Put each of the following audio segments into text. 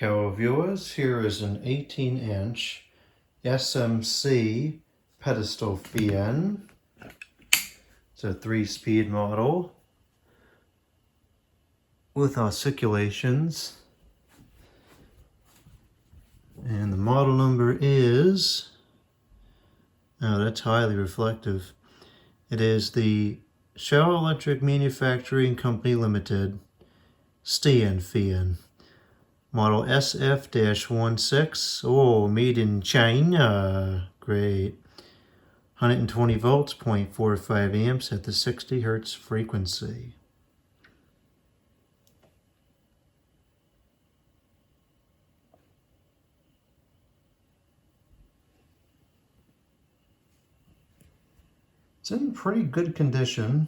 Hello viewers, here is an 18-inch SMC pedestal fan. It's a 3-speed model with oscillations. And the model number is, oh, that's highly reflective. It is the Shell Electric Manufacturing Company Limited stand fan. Model SF-16, oh, made in China, great. 120 volts, 0.45 amps at the 60 hertz frequency. It's in pretty good condition.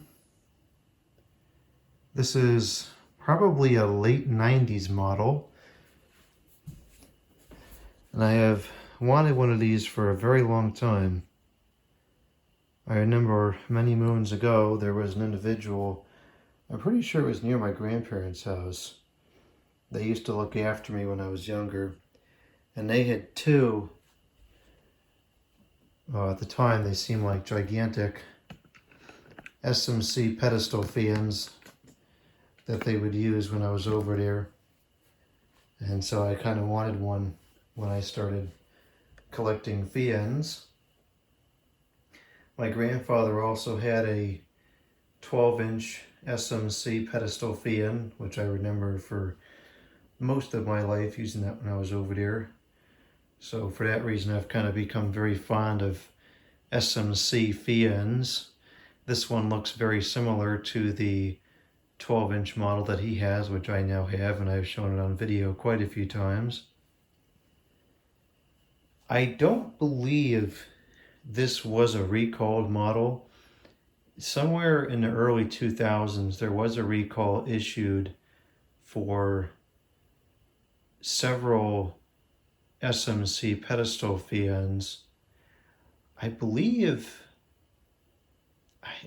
This is probably a late 90s model. And I have wanted one of these for a very long time. I remember many moons ago there was an individual, I'm pretty sure it was near my grandparents' house. They used to look after me when I was younger. And they had two, at the time they seemed like gigantic SMC pedestal fans that they would use when I was over there. And so I kind of wanted one when I started collecting fans. My grandfather also had a 12-inch SMC pedestal fan, which I remember for most of my life using that when I was over there. So for that reason, I've kind of become very fond of SMC fans. This one looks very similar to the 12-inch model that he has, which I now have, and I've shown it on video quite a few times. I don't believe this was a recalled model. Somewhere in the early 2000s, there was a recall issued for several SMC pedestal fans. I believe,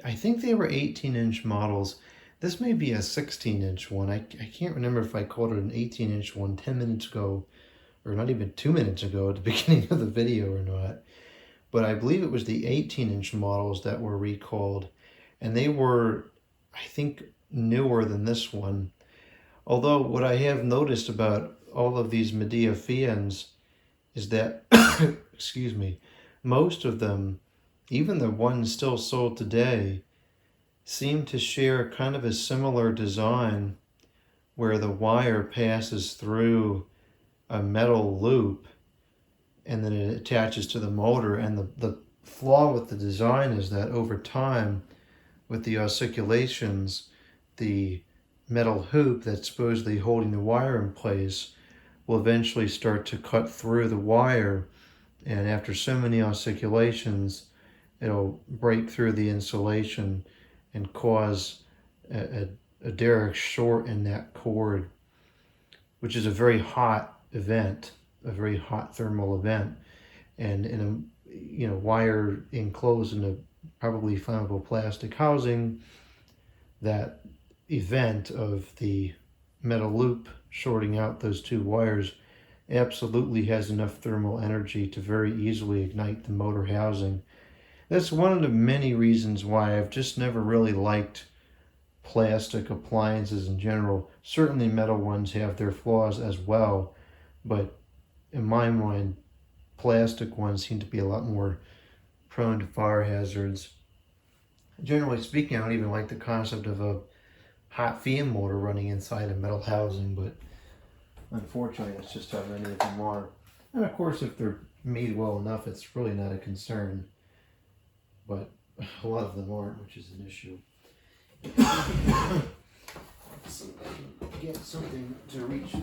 I think they were 18-inch models. This may be a 16-inch one. I can't remember if I called it an 18-inch one 10 minutes ago, or not even 2 minutes ago at the beginning of the video or not. But I believe it was the 18-inch models that were recalled. And they were, I think, newer than this one. Although what I have noticed about all of these Medea fans is that, excuse me, most of them, even the ones still sold today, seem to share kind of a similar design where the wire passes through a metal loop and then it attaches to the motor. And the flaw with the design is that over time, with the oscillations, the metal hoop that's supposedly holding the wire in place will eventually start to cut through the wire. And after so many oscillations, it'll break through the insulation and cause a direct short in that cord, which is a very hot event, a very hot thermal event. And in a wire enclosed in a probably flammable plastic housing, that event of the metal loop shorting out those two wires absolutely has enough thermal energy to very easily ignite the motor housing. That's one of the many reasons why I've just never really liked plastic appliances in general. Certainly metal ones have their flaws as well, but in my mind, plastic ones seem to be a lot more prone to fire hazards. Generally speaking, I don't even like the concept of a hot fan motor running inside a metal housing, but unfortunately, that's just how many of them are. And of course, if they're made well enough, it's really not a concern. But a lot of them aren't, which is an issue. So get something to reach the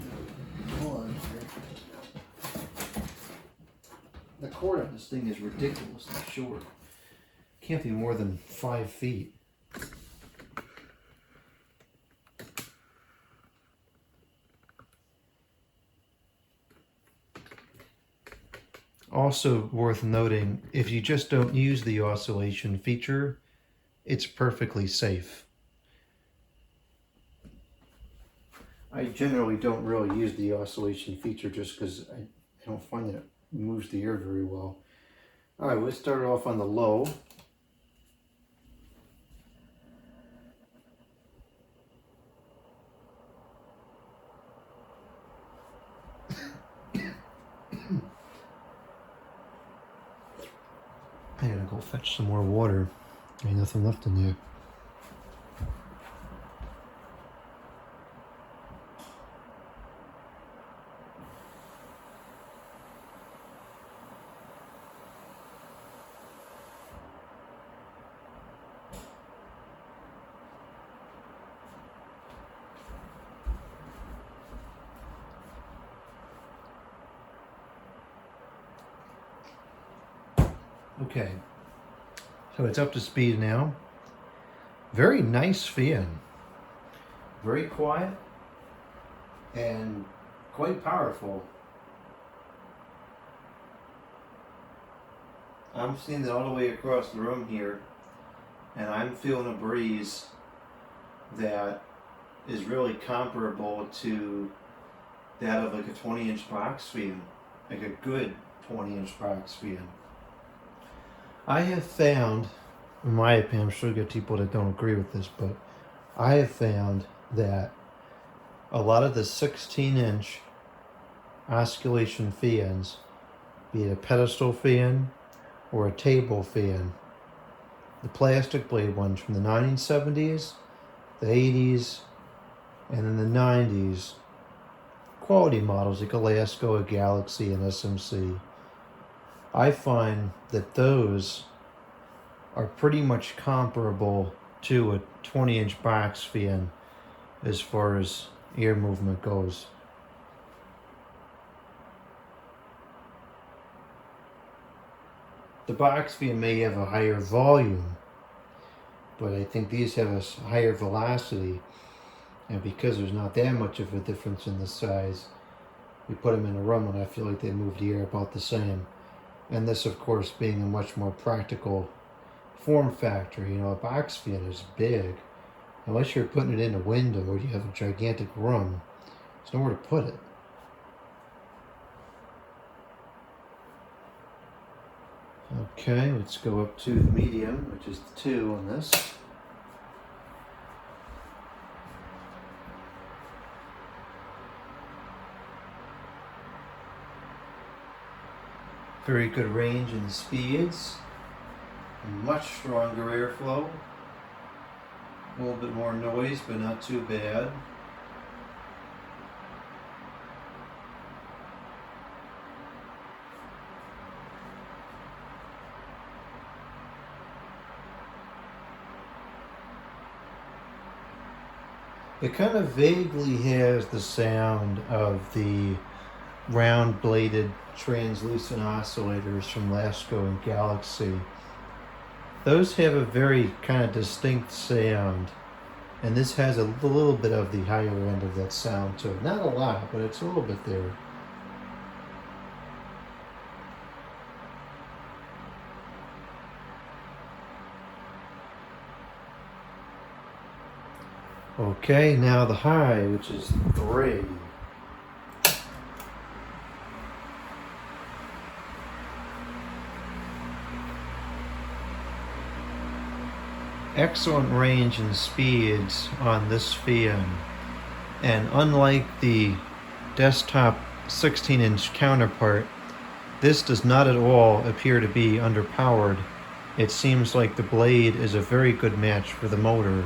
cord here. The cord on this thing is ridiculously short. Can't be more than 5 feet. Also worth noting, if you just don't use the oscillation feature, it's perfectly safe. I generally don't really use the oscillation feature just because I don't find that it moves the ear very well. Alright, let's start off on the low. I gotta go fetch some more water. Ain't nothing left in there. Okay, so it's up to speed now. Very nice fan. Very quiet and quite powerful. I'm seeing it all the way across the room here, and I'm feeling a breeze that is really comparable to that of like a 20-inch box fan, like a good 20-inch box fan. I have found, in my opinion, I'm sure you get people that don't agree with this, but I have found that a lot of the 16-inch oscillation fans, be it a pedestal fan or a table fan, the plastic blade ones from the 1970s, the 80s, and in the 90s, quality models like Alaska, a Galaxy, and SMC, I find that those are pretty much comparable to a 20-inch box fan as far as ear movement goes. The box fan may have a higher volume, but I think these have a higher velocity, and because there's not that much of a difference in the size, we put them in a room and I feel like they move the air about the same. And this, of course, being a much more practical form factor. You know, a box fan is big. Unless you're putting it in a window or you have a gigantic room, there's nowhere to put it. Okay, let's go up to the medium, which is the 2 on this. Very good range and speeds. Much stronger airflow. A little bit more noise, but not too bad. It kind of vaguely has the sound of the round-bladed translucent oscillators from Lasco and Galaxy. Those have a very kind of distinct sound, and this has a little bit of the higher end of that sound to it. Not a lot, but it's a little bit there. Okay, now the high, which is 3. Excellent range and speeds on this fan, and unlike the desktop 16-inch counterpart, this does not at all appear to be underpowered. It seems like the blade is a very good match for the motor.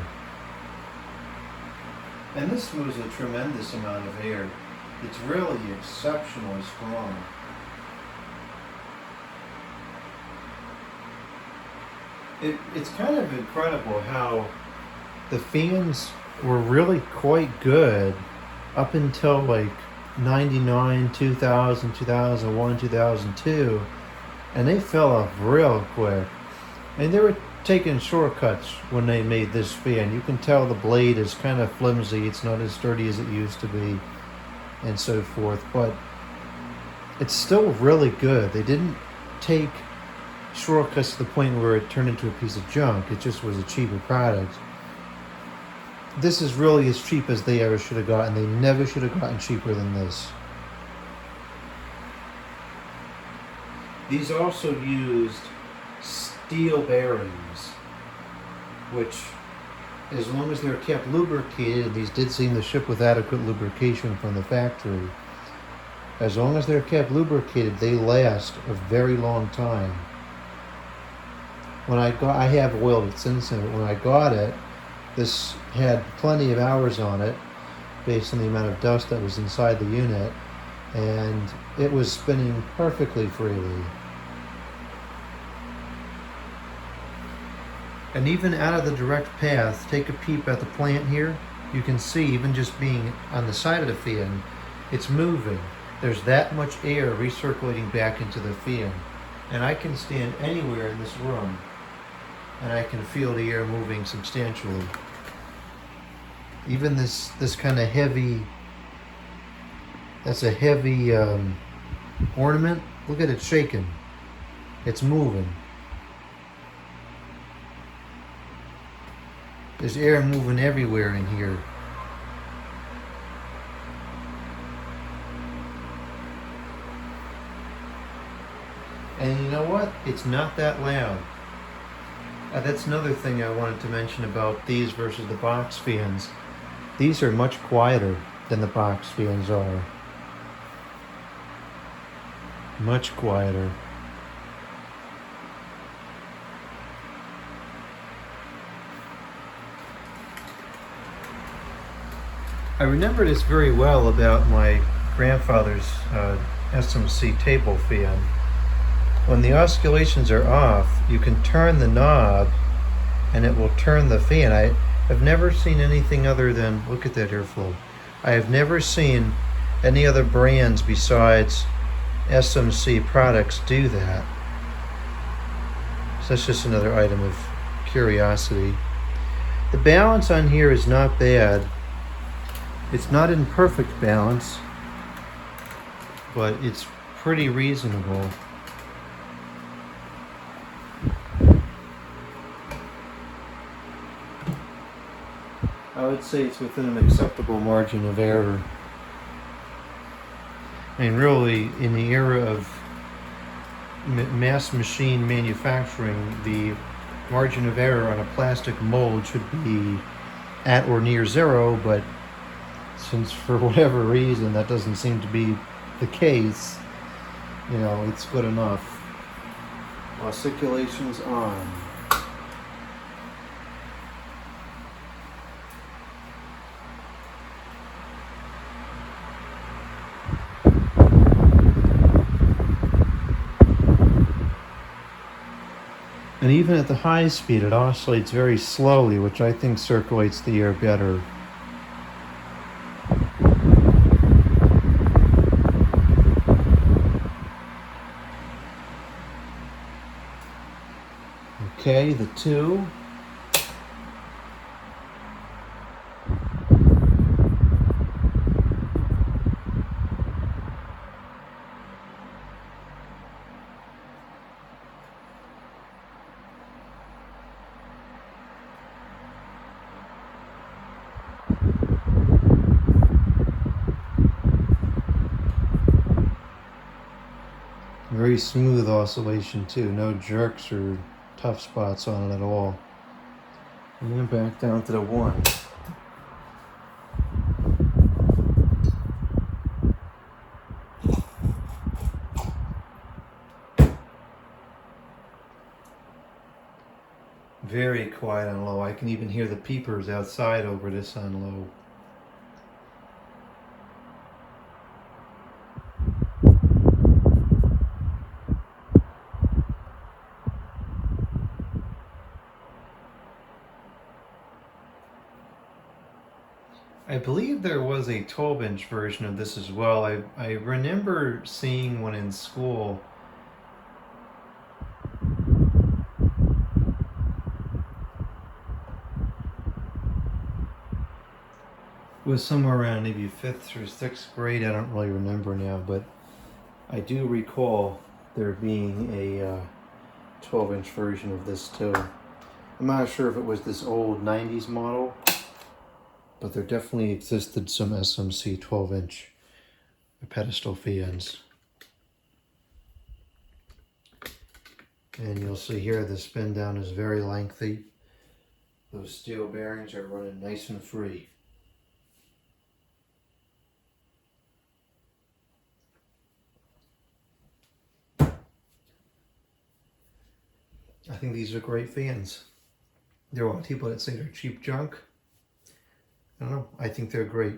And this moves a tremendous amount of air. It's really exceptionally strong. It's kind of incredible how the fans were really quite good up until like 99, 2000, 2001, 2002, and they fell off real quick. And they were taking shortcuts when they made this fan. You can tell the blade is kind of flimsy, it's not as sturdy as it used to be, and so forth, but it's still really good. They didn't take shortcuts to the point where it turned into a piece of junk. It just was a cheaper product. this is really as cheap as they ever should have gotten. They never should have gotten cheaper than this. These also used steel bearings, which, as long as they're kept lubricated, these did seem to ship with adequate lubrication from the factory. As long as they're kept lubricated, they last a very long time. I have oiled it since then, but when I got it, this had plenty of hours on it based on the amount of dust that was inside the unit, and it was spinning perfectly freely. And even out of the direct path, take a peep at the plant here. You can see, even just being on the side of the fan, it's moving. There's that much air recirculating back into the fan. And I can stand anywhere in this room and I can feel the air moving substantially. Even this kind of heavy, that's a heavy ornament. Look at it shaking. It's moving. There's air moving everywhere in here. And you know what? It's not that loud. That's another thing I wanted to mention about these versus the box fans. These are much quieter than the box fans are. Much quieter. I remember this very well about my grandfather's SMC table fan. When the oscillations are off, you can turn the knob and it will turn the fan. I've never seen anything other than, look at that airflow. I have never seen any other brands besides SMC products do that. So that's just another item of curiosity. The balance on here is not bad. It's not in perfect balance, but it's pretty reasonable. I would say it's within an acceptable margin of error. I mean, really, in the era of mass machine manufacturing, the margin of error on a plastic mold should be at or near zero, but since for whatever reason that doesn't seem to be the case, you know, it's good enough. Oscillation's on. And even at the high speed, it oscillates very slowly, which I think circulates the air better. Okay, the two. Very smooth oscillation too, no jerks or tough spots on it at all. And then back down to the one. Very quiet on low. I can even hear the peepers outside over this on low. I believe there was a 12-inch version of this as well. I remember seeing one in school. It was somewhere around maybe 5th or 6th grade. I don't really remember now, but I do recall there being a 12-inch version of this too. I'm not sure if it was this old 90s model but there definitely existed some SMC 12-inch pedestal fans. And you'll see here the spin down is very lengthy. Those steel bearings are running nice and free. I think these are great fans. There are a lot of people that say they're cheap junk. I don't know. I think they're great.